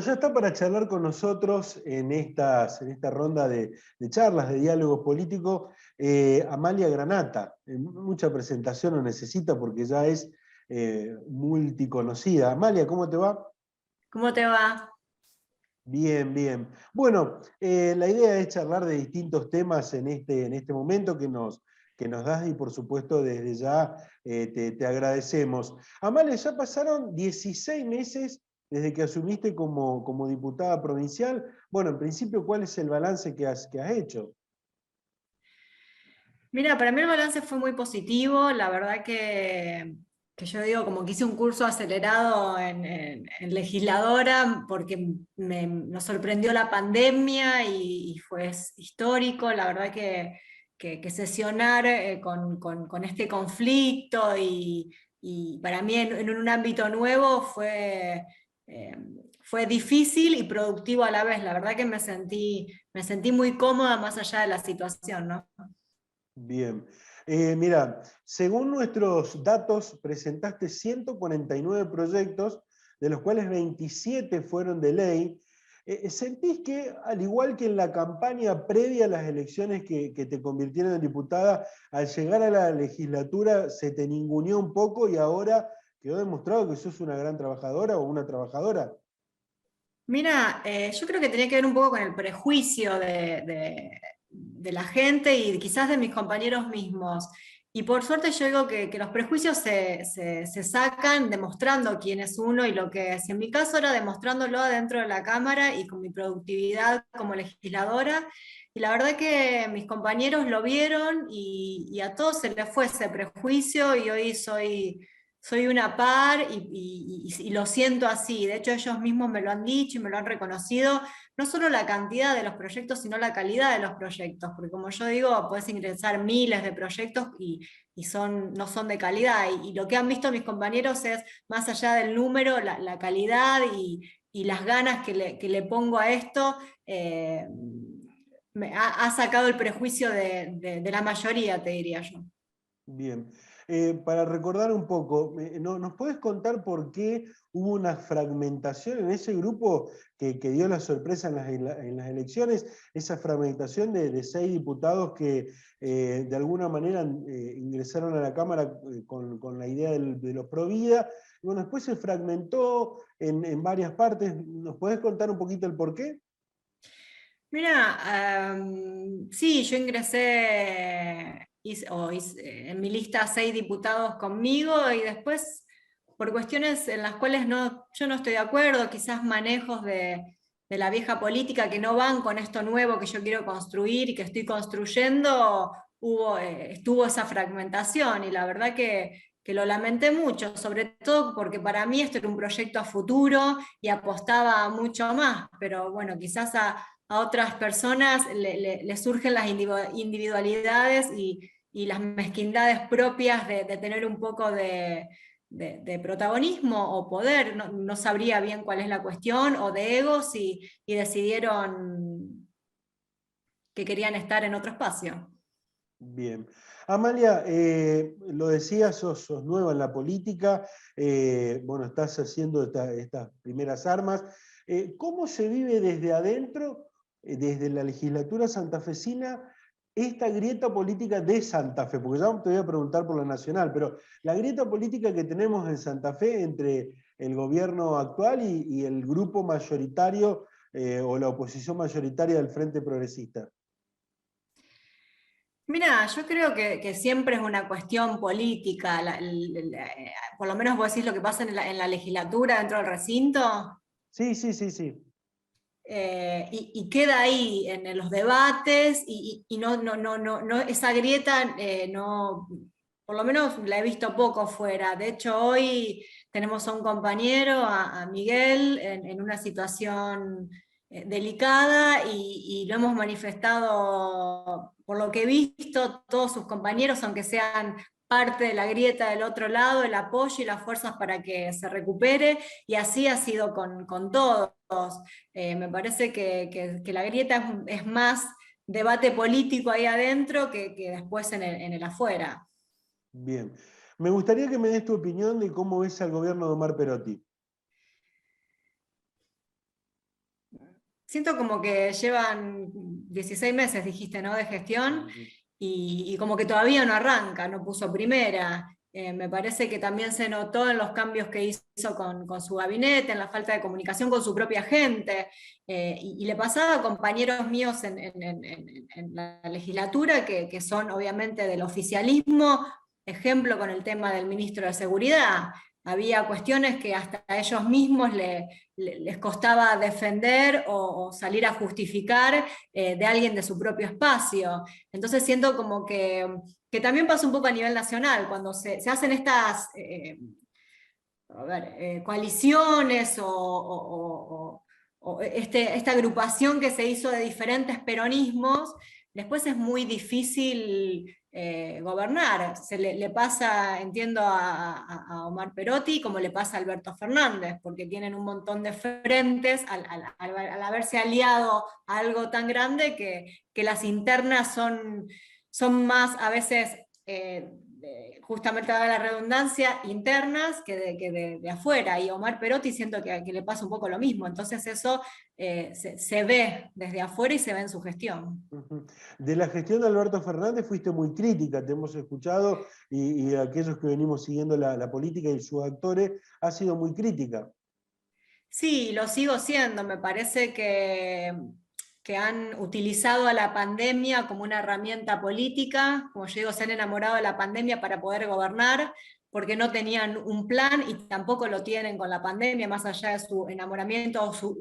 Ya está para charlar con nosotros en esta ronda de charlas, de diálogo político, Amalia Granata. Mucha presentación no necesita porque ya es multiconocida. Amalia, ¿cómo te va? ¿Cómo te va? Bien, bien. Bueno, la idea es charlar de distintos temas en este momento que nos das y por supuesto desde ya te agradecemos. Amalia, ya pasaron 16 meses desde que asumiste como diputada provincial. Bueno, en principio, ¿cuál es el balance que has hecho? Mira, para mí el balance fue muy positivo. La verdad que yo digo, como que hice un curso acelerado en legisladora porque nos sorprendió la pandemia y fue histórico. La verdad que sesionar con este conflicto y para mí en un ámbito nuevo eh, fue difícil y productivo a la vez. La verdad que me sentí muy cómoda más allá de la situación, ¿no? Bien. Mira, según nuestros datos, presentaste 149 proyectos, de los cuales 27 fueron de ley. ¿Sentís que, al igual que en la campaña previa a las elecciones que te convirtieron en diputada, al llegar a la legislatura se te ninguneó un poco y ahora quedó demostrado que sos una gran trabajadora o una trabajadora? Mira, yo creo que tenía que ver un poco con el prejuicio de la gente y quizás de mis compañeros mismos. Y por suerte yo digo que los prejuicios se sacan demostrando quién es uno y lo que es. Y en mi caso era demostrándolo adentro de la Cámara y con mi productividad como legisladora. Y la verdad que mis compañeros lo vieron y a todos se les fue ese prejuicio y hoy soy una par y lo siento así. De hecho, ellos mismos me lo han dicho y me lo han reconocido, no solo la cantidad de los proyectos, sino la calidad de los proyectos, porque como yo digo, puedes ingresar miles de proyectos y no son de calidad. Y lo que han visto mis compañeros es, más allá del número, la calidad y las ganas que le pongo a esto. Ha sacado el prejuicio de la mayoría, te diría yo. Bien. Para recordar un poco, ¿nos puedes contar por qué hubo una fragmentación en ese grupo que dio la sorpresa en las elecciones? Esa fragmentación de 6 diputados que de alguna manera ingresaron a la Cámara con la idea de los pro vida. Y bueno, después se fragmentó en varias partes. ¿Nos podés contar un poquito el por qué? Mira, sí, yo ingresé, en mi lista 6 diputados conmigo y después, por cuestiones en las cuales yo no estoy de acuerdo, quizás manejos de la vieja política que no van con esto nuevo que yo quiero construir y que estoy construyendo, estuvo esa fragmentación y la verdad que lo lamenté mucho, sobre todo porque para mí esto era un proyecto a futuro y apostaba mucho más, pero bueno, quizás a otras personas le surgen las individualidades y las mezquindades propias de tener un poco de protagonismo o poder, no sabría bien cuál es la cuestión, o de egos y decidieron que querían estar en otro espacio. Bien. Amalia, lo decías, sos nueva en la política, bueno, estás haciendo estas primeras armas. ¿Cómo se vive desde adentro, desde la legislatura santafesina, esta grieta política de Santa Fe? Porque ya te voy a preguntar por la nacional, pero la grieta política que tenemos en Santa Fe entre el gobierno actual y el grupo mayoritario o la oposición mayoritaria del Frente Progresista. Mira, yo creo que siempre es una cuestión política, por lo menos vos decís lo que pasa en la legislatura, dentro del recinto. Sí, sí, sí, sí. Y queda ahí en los debates y no, esa grieta no, por lo menos la he visto poco fuera. De hecho, hoy tenemos a un compañero, a Miguel, en una situación delicada y lo hemos manifestado, por lo que he visto, todos sus compañeros, aunque sean parte de la grieta del otro lado, el apoyo y las fuerzas para que se recupere, y así ha sido con todos. Me parece que la grieta es más debate político ahí adentro que después en el afuera. Bien. Me gustaría que me des tu opinión de cómo ves al gobierno de Omar Perotti. Siento como que llevan 16 meses, dijiste, ¿no? De gestión, y como que todavía no arranca, no puso primera. Me parece que también se notó en los cambios que hizo con su gabinete, en la falta de comunicación con su propia gente. Y le pasaba a compañeros míos en la legislatura que son obviamente del oficialismo, ejemplo con el tema del ministro de Seguridad. Había cuestiones que hasta a ellos mismos les costaba defender o salir a justificar de alguien de su propio espacio. Entonces siento como que también pasa un poco a nivel nacional, cuando se hacen estas a ver, coaliciones o esta agrupación que se hizo de diferentes peronismos, después es muy difícil gobernar. Le pasa, entiendo, a Omar Perotti, como le pasa a Alberto Fernández, porque tienen un montón de frentes al haberse aliado a algo tan grande que las internas son más a veces justamente dada la redundancia, internas que de afuera. Y Omar Perotti siento que le pasa un poco lo mismo. Entonces eso se ve desde afuera y se ve en su gestión. Ujú. De la gestión de Alberto Fernández fuiste muy crítica, te hemos escuchado, y aquellos que venimos siguiendo la política y sus actores, ha sido muy crítica. Sí, lo sigo siendo. Me parece que han utilizado a la pandemia como una herramienta política. Como yo digo, se han enamorado de la pandemia para poder gobernar, porque no tenían un plan y tampoco lo tienen con la pandemia, más allá de su enamoramiento o su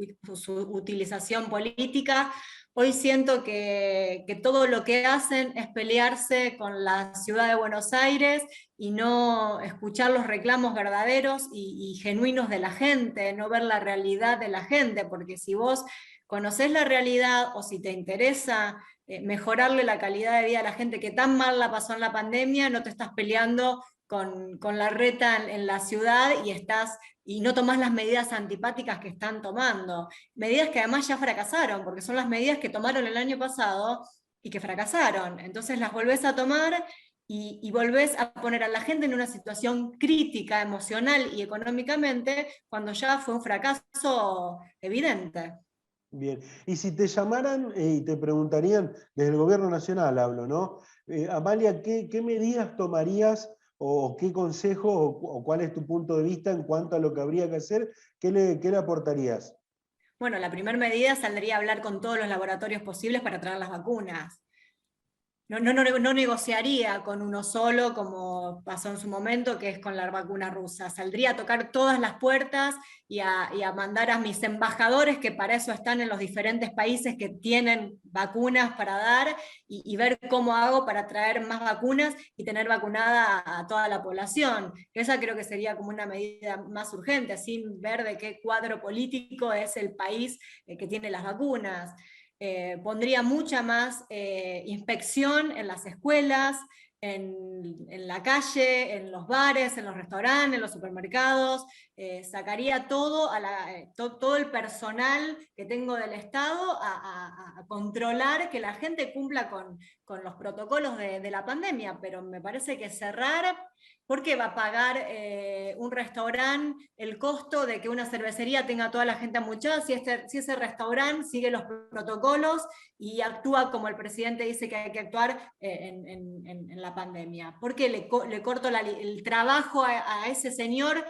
utilización política. Hoy siento que todo lo que hacen es pelearse con la ciudad de Buenos Aires y no escuchar los reclamos verdaderos y genuinos de la gente, no ver la realidad de la gente, porque si vos conocés la realidad o si te interesa mejorarle la calidad de vida a la gente que tan mal la pasó en la pandemia, no te estás peleando con la reta en la ciudad y no tomás las medidas antipáticas que están tomando. Medidas que además ya fracasaron, porque son las medidas que tomaron el año pasado y que fracasaron. Entonces las volvés a tomar y volvés a poner a la gente en una situación crítica, emocional y económicamente, cuando ya fue un fracaso evidente. Bien, y si te llamaran y te preguntarían, desde el gobierno nacional hablo, ¿no? Amalia, ¿qué medidas tomarías o qué consejo o cuál es tu punto de vista en cuanto a lo que habría que hacer? ¿Qué le aportarías? Bueno, la primera medida saldría a hablar con todos los laboratorios posibles para traer las vacunas. No negociaría con uno solo, como pasó en su momento, que es con la vacuna rusa. Saldría a tocar todas las puertas y a mandar a mis embajadores, que para eso están en los diferentes países que tienen vacunas para dar, y ver cómo hago para traer más vacunas y tener vacunada a toda la población. Esa creo que sería como una medida más urgente, sin ver de qué cuadro político es el país que tiene las vacunas. Pondría mucha más inspección en las escuelas, en la calle, en los bares, en los restaurantes, en los supermercados. Sacaría todo el personal que tengo del Estado a controlar que la gente cumpla con los protocolos de la pandemia, pero me parece que cerrar. ¿Por qué va a pagar un restaurante el costo de que una cervecería tenga a toda la gente amuchada si ese restaurante sigue los protocolos y actúa como el presidente dice que hay que actuar en la pandemia? ¿Por qué le corto el trabajo a ese señor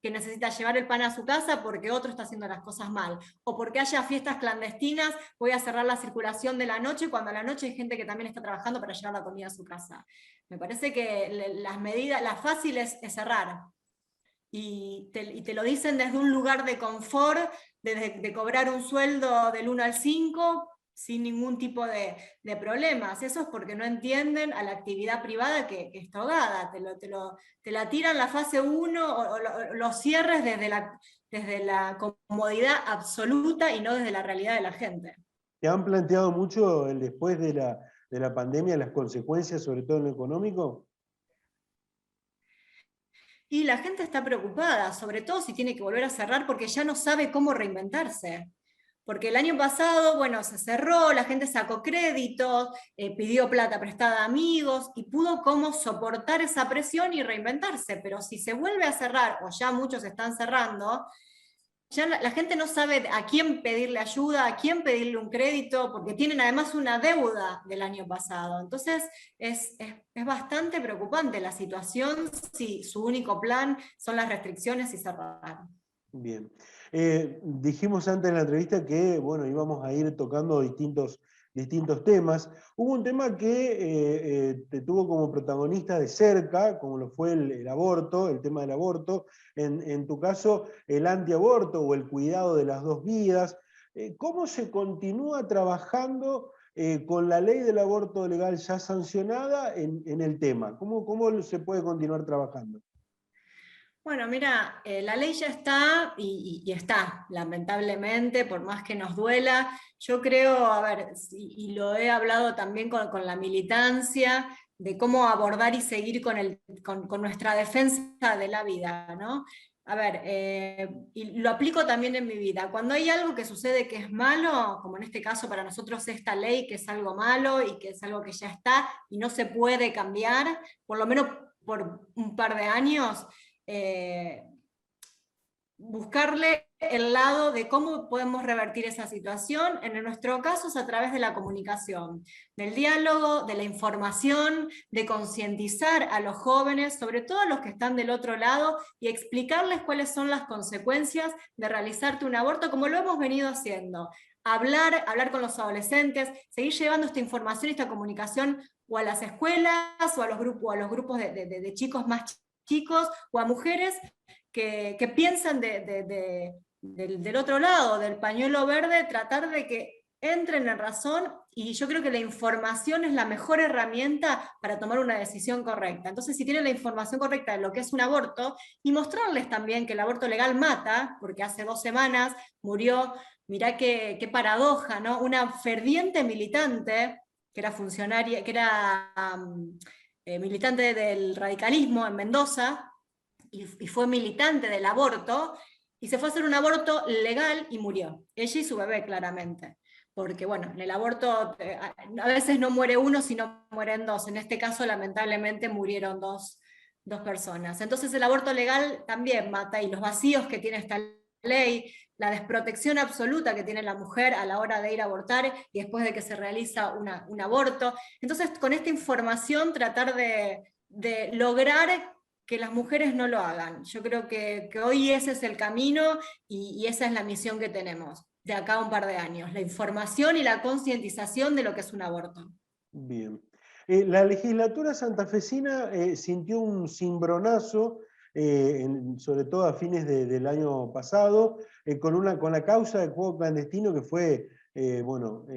que necesita llevar el pan a su casa porque otro está haciendo las cosas mal? O porque haya fiestas clandestinas, voy a cerrar la circulación de la noche cuando a la noche hay gente que también está trabajando para llevar la comida a su casa. Me parece que las medidas, la fácil es cerrar. Y te lo dicen desde un lugar de confort, de cobrar un sueldo del 1 al 5 sin ningún tipo de problemas. Eso es porque no entienden a la actividad privada que es togada. Te la tiran la fase 1 o los cierres desde la comodidad absoluta y no desde la realidad de la gente. ¿Te han planteado mucho el después de la pandemia, las consecuencias, sobre todo en lo económico? Y la gente está preocupada, sobre todo si tiene que volver a cerrar porque ya no sabe cómo reinventarse. Porque el año pasado, bueno, se cerró, la gente sacó créditos, pidió plata prestada a amigos y pudo como soportar esa presión y reinventarse. Pero si se vuelve a cerrar, o ya muchos están cerrando, ya la gente no sabe a quién pedirle ayuda, a quién pedirle un crédito, porque tienen además una deuda del año pasado. Entonces es bastante preocupante la situación si su único plan son las restricciones y cerrar. Bien. Dijimos antes en la entrevista que, bueno, íbamos a ir tocando distintos temas. Hubo un tema que te tuvo como protagonista de cerca, como lo fue el aborto, el tema del aborto, en tu caso el antiaborto o el cuidado de las dos vidas. ¿Cómo se continúa trabajando con la ley del aborto legal ya sancionada en el tema? ¿Cómo se puede continuar trabajando? Bueno, mira, la ley ya está y está, lamentablemente, por más que nos duela. Yo creo, a ver, y lo he hablado también con la militancia, de cómo abordar y seguir con nuestra defensa de la vida, ¿no? A ver, y lo aplico también en mi vida. Cuando hay algo que sucede que es malo, como en este caso para nosotros esta ley que es algo malo y que es algo que ya está y no se puede cambiar, por lo menos por un par de años, eh, buscarle el lado de cómo podemos revertir esa situación, en nuestro caso es a través de la comunicación, del diálogo, de la información, de concientizar a los jóvenes, sobre todo a los que están del otro lado, y explicarles cuáles son las consecuencias de realizarte un aborto, como lo hemos venido haciendo. Hablar con los adolescentes, seguir llevando esta información, esta comunicación o a las escuelas o a los grupos de chicos más chicos o a mujeres que piensan del otro lado, del pañuelo verde, tratar de que entren en razón, y yo creo que la información es la mejor herramienta para tomar una decisión correcta. Entonces, si tienen la información correcta de lo que es un aborto, y mostrarles también que el aborto legal mata, porque hace 2 semanas murió, mirá qué paradoja, ¿no? Una ferviente militante, que era funcionaria, que era militante del radicalismo en Mendoza, y fue militante del aborto, y se fue a hacer un aborto legal y murió. Ella y su bebé, claramente. Porque, bueno, en el aborto a veces no muere uno, sino mueren dos. En este caso, lamentablemente, murieron dos personas. Entonces, el aborto legal también mata, y los vacíos que tiene esta ley, la desprotección absoluta que tiene la mujer a la hora de ir a abortar y después de que se realiza un aborto. Entonces, con esta información, tratar de lograr que las mujeres no lo hagan. Yo creo que hoy ese es el camino y esa es la misión que tenemos de acá a un par de años, la información y la concientización de lo que es un aborto. Bien. La legislatura santafesina sintió un cimbronazo, sobre todo a fines del año pasado, con la causa del juego clandestino que fue, bueno,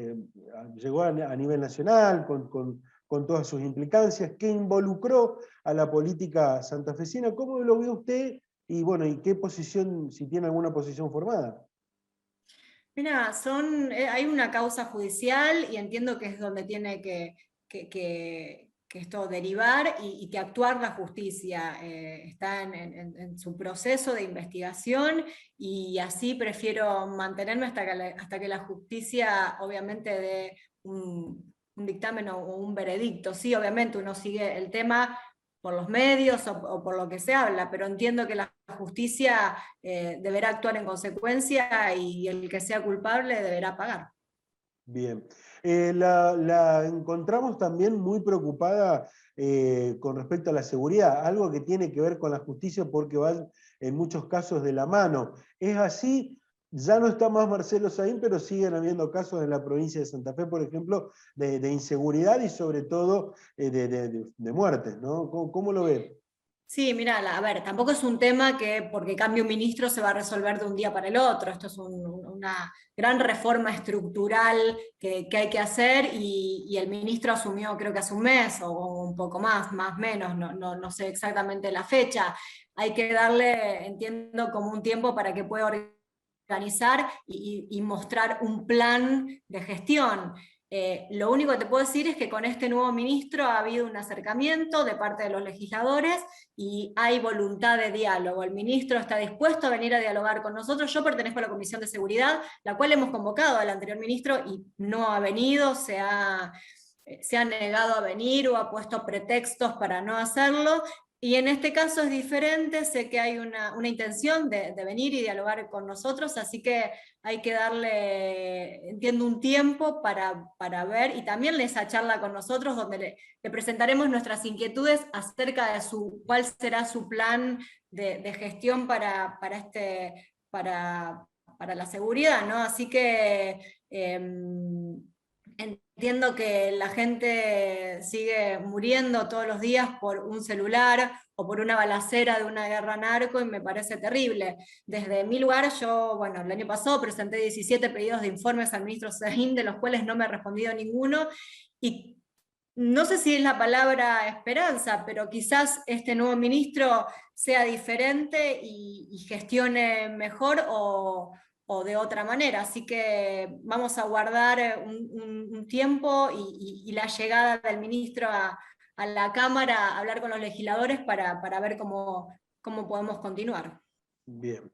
llegó a nivel nacional, con todas sus implicancias, que involucró a la política santafesina. ¿Cómo lo ve usted? Y bueno, ¿y qué posición, si tiene alguna posición formada? Mira, hay una causa judicial y entiendo que es donde tiene que esto derivar y que actuar la justicia. Está en su proceso de investigación, y así prefiero mantenerme hasta que la justicia obviamente dé un dictamen o un veredicto. Sí, obviamente uno sigue el tema por los medios o por lo que se habla, pero entiendo que la justicia deberá actuar en consecuencia, y el que sea culpable deberá pagar. Bien. La encontramos también muy preocupada con respecto a la seguridad, algo que tiene que ver con la justicia porque va en muchos casos de la mano. ¿Es así? Ya no está más Marcelo Saín, pero siguen habiendo casos en la provincia de Santa Fe, por ejemplo, de inseguridad y sobre todo de muertes, ¿no? ¿Cómo lo ve? Sí, mira, a ver, tampoco es un tema que porque cambie un ministro se va a resolver de un día para el otro. Esto es una gran reforma estructural que hay que hacer, y el ministro asumió creo que hace un mes o un poco más menos, no sé exactamente la fecha. Hay que darle, entiendo, como un tiempo para que pueda organizar y mostrar un plan de gestión. Lo único que te puedo decir es que con este nuevo ministro ha habido un acercamiento de parte de los legisladores y hay voluntad de diálogo. El ministro está dispuesto a venir a dialogar con nosotros. Yo pertenezco a la Comisión de Seguridad, la cual hemos convocado al anterior ministro y no ha venido, se ha negado a venir o ha puesto pretextos para no hacerlo. Y en este caso es diferente, sé que hay una intención de venir y dialogar con nosotros, así que hay que darle, entiendo, un tiempo para ver, y también esa charla con nosotros, donde le presentaremos nuestras inquietudes acerca de cuál será su plan de gestión para la seguridad, ¿no? Así que entiendo que la gente sigue muriendo todos los días por un celular o por una balacera de una guerra narco, y me parece terrible. Desde mi lugar, yo, bueno, el año pasado presenté 17 pedidos de informes al ministro Sahin, de los cuales no me ha respondido ninguno, y no sé si es la palabra esperanza, pero quizás este nuevo ministro sea diferente y gestione mejor o de otra manera. Así que vamos a guardar un tiempo y la llegada del ministro a la Cámara, a hablar con los legisladores para ver cómo podemos continuar. Bien.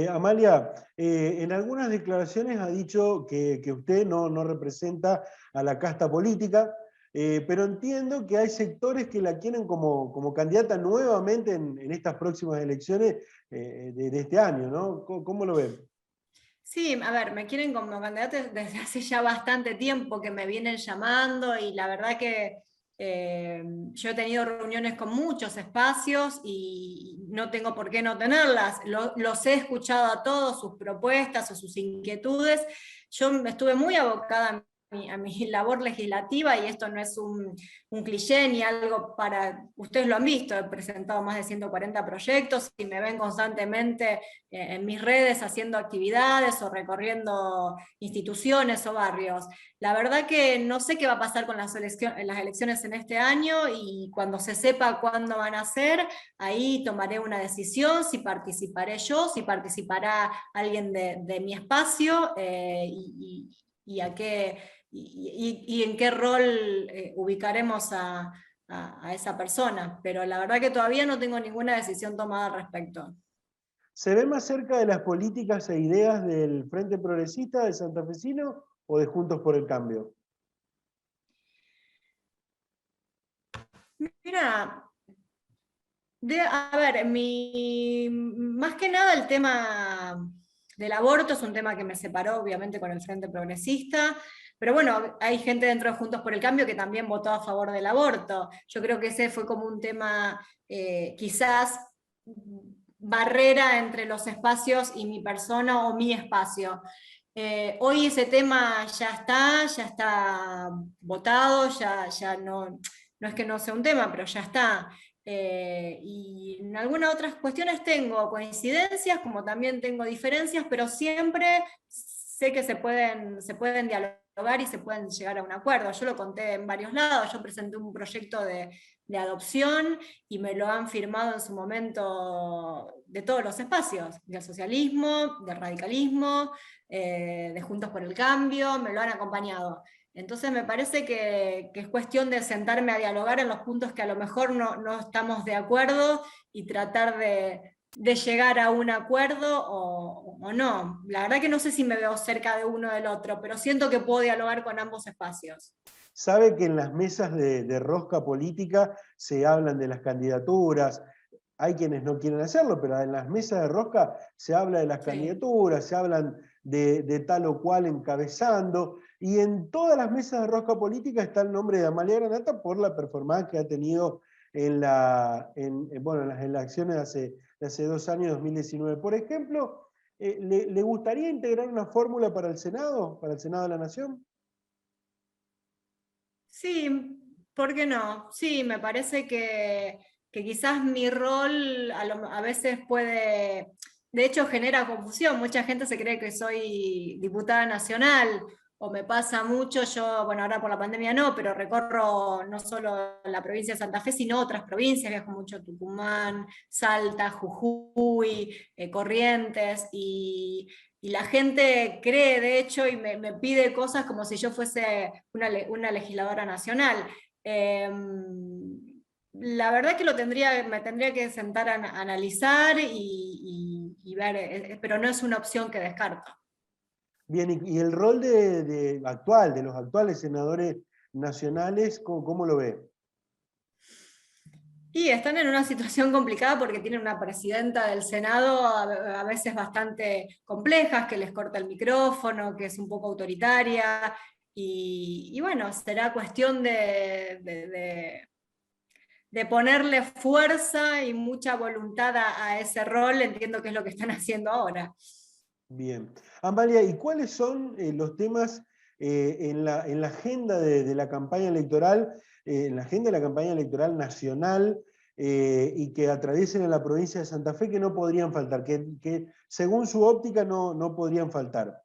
Amalia, en algunas declaraciones ha dicho que usted no representa a la casta política, pero entiendo que hay sectores que la quieren como candidata nuevamente en estas próximas elecciones de este año, ¿no? ¿Cómo lo ven? Sí, a ver, me quieren como candidata desde hace ya bastante tiempo que me vienen llamando, y la verdad que yo he tenido reuniones con muchos espacios y no tengo por qué no tenerlas. Los he escuchado a todos, sus propuestas o sus inquietudes. Yo estuve muy abocada a mi labor legislativa, y esto no es un cliché ni algo para... Ustedes lo han visto, he presentado más de 140 proyectos y me ven constantemente en mis redes haciendo actividades o recorriendo instituciones o barrios. La verdad que no sé qué va a pasar con las elecciones en este año, y cuando se sepa cuándo van a ser, ahí tomaré una decisión, si participaré yo, si participará alguien de mi espacio, y a qué, y en qué rol ubicaremos a esa persona. Pero la verdad que todavía no tengo ninguna decisión tomada al respecto. ¿Se ve más cerca de las políticas e ideas del Frente Progresista, de Santafesino o de Juntos por el Cambio? Mira, a ver, más que nada el tema del aborto es un tema que me separó obviamente con el Frente Progresista, pero bueno, hay gente dentro de Juntos por el Cambio que también votó a favor del aborto. Yo creo que ese fue como un tema quizás barrera entre los espacios y mi persona o mi espacio. Hoy ese tema ya está votado, ya no es que no sea un tema, pero ya está. Y en algunas otras cuestiones tengo coincidencias, como también tengo diferencias, pero siempre sé que se pueden dialogar y se pueden llegar a un acuerdo. Yo lo conté en varios lados, yo presenté un proyecto de adopción y me lo han firmado en su momento de todos los espacios, del socialismo, del radicalismo, de Juntos por el Cambio, me lo han acompañado. Entonces me parece que es cuestión de sentarme a dialogar en los puntos que a lo mejor no estamos de acuerdo, y tratar de llegar a un acuerdo o no. La verdad que no sé si me veo cerca de uno del otro, pero siento que puedo dialogar con ambos espacios. Sabe que en las mesas de rosca política se hablan de las candidaturas, hay quienes no quieren hacerlo, pero en las mesas de rosca se habla de las Sí. candidaturas, se hablan de tal o cual encabezando, y en todas las mesas de rosca política está el nombre de Amalia Granata por la performance que ha tenido bueno, en las elecciones de hace 2 años, 2019. Por ejemplo, ¿le gustaría integrar una fórmula para el Senado de la Nación? Sí, ¿por qué no? Sí, me parece que quizás mi rol a veces puede, de hecho genera confusión. Mucha gente se cree que soy diputada nacional, o me pasa mucho, yo, bueno, ahora por la pandemia no, pero recorro no solo la provincia de Santa Fe, sino otras provincias, viajo mucho a Tucumán, Salta, Jujuy, Corrientes, y la gente cree, de hecho, y me pide cosas como si yo fuese una legisladora nacional. Eh, la verdad que me tendría que sentar a analizar y ver, pero no es una opción que descarto. Bien, y el rol de los actuales senadores nacionales, ¿cómo lo ve? Y están en una situación complicada porque tienen una presidenta del Senado a veces bastante compleja, que les corta el micrófono, que es un poco autoritaria, y bueno, será cuestión de ponerle fuerza y mucha voluntad a ese rol. Entiendo que es lo que están haciendo ahora. Bien. Amalia, ¿y cuáles son los temas en la agenda de la campaña electoral, en la agenda de la campaña electoral nacional y que atraviesen en la provincia de Santa Fe que no podrían faltar, que según su óptica no podrían faltar?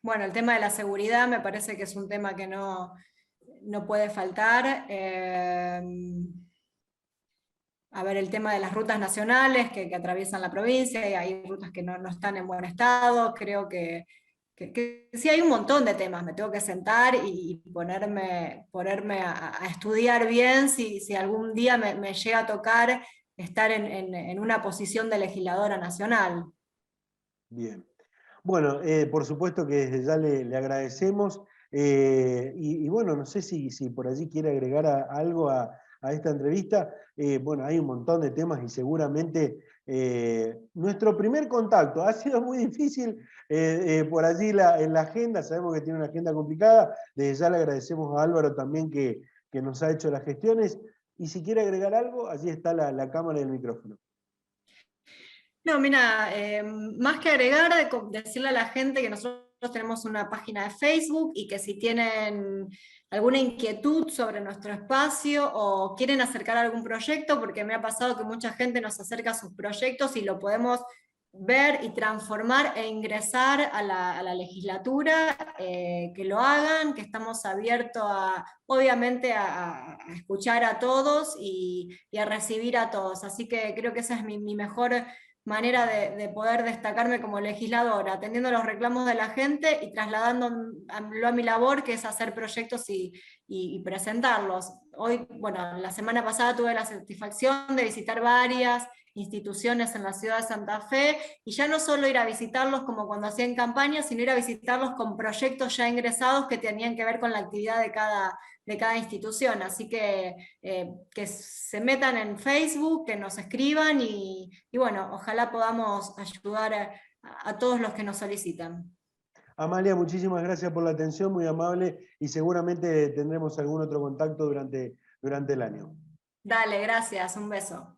Bueno, el tema de la seguridad me parece que es un tema que no puede faltar. A ver, el tema de las rutas nacionales que atraviesan la provincia, y hay rutas que no están en buen estado. Creo que sí hay un montón de temas. Me tengo que sentar y ponerme a estudiar bien si algún día me llega a tocar estar en una posición de legisladora nacional. Bien. Bueno, por supuesto que desde ya le agradecemos. Y bueno, no sé si por allí quiere agregar algo a esta entrevista. Bueno, hay un montón de temas y seguramente nuestro primer contacto ha sido muy difícil por allí en la agenda. Sabemos que tiene una agenda complicada. Desde ya le agradecemos a Álvaro también que nos ha hecho las gestiones. Y si quiere agregar algo, allí está la cámara y el micrófono. No, mira, más que agregar, decirle a la gente que nosotros tenemos una página de Facebook y que si tienen alguna inquietud sobre nuestro espacio o quieren acercar algún proyecto, porque me ha pasado que mucha gente nos acerca a sus proyectos y lo podemos ver y transformar e ingresar a la legislatura, que lo hagan, que estamos abiertos obviamente a escuchar a todos y a recibir a todos. Así que creo que esa es mi mejor manera de poder destacarme como legisladora, atendiendo los reclamos de la gente y trasladándolo a mi labor, que es hacer proyectos y presentarlos. Hoy, bueno, la semana pasada tuve la satisfacción de visitar varias instituciones en la ciudad de Santa Fe, y ya no solo ir a visitarlos como cuando hacían campaña, sino ir a visitarlos con proyectos ya ingresados que tenían que ver con la actividad de cada institución. Así que se metan en Facebook, que nos escriban y bueno, ojalá podamos ayudar a todos los que nos solicitan. Amalia, muchísimas gracias por la atención, muy amable, y seguramente tendremos algún otro contacto durante el año. Dale, gracias, un beso.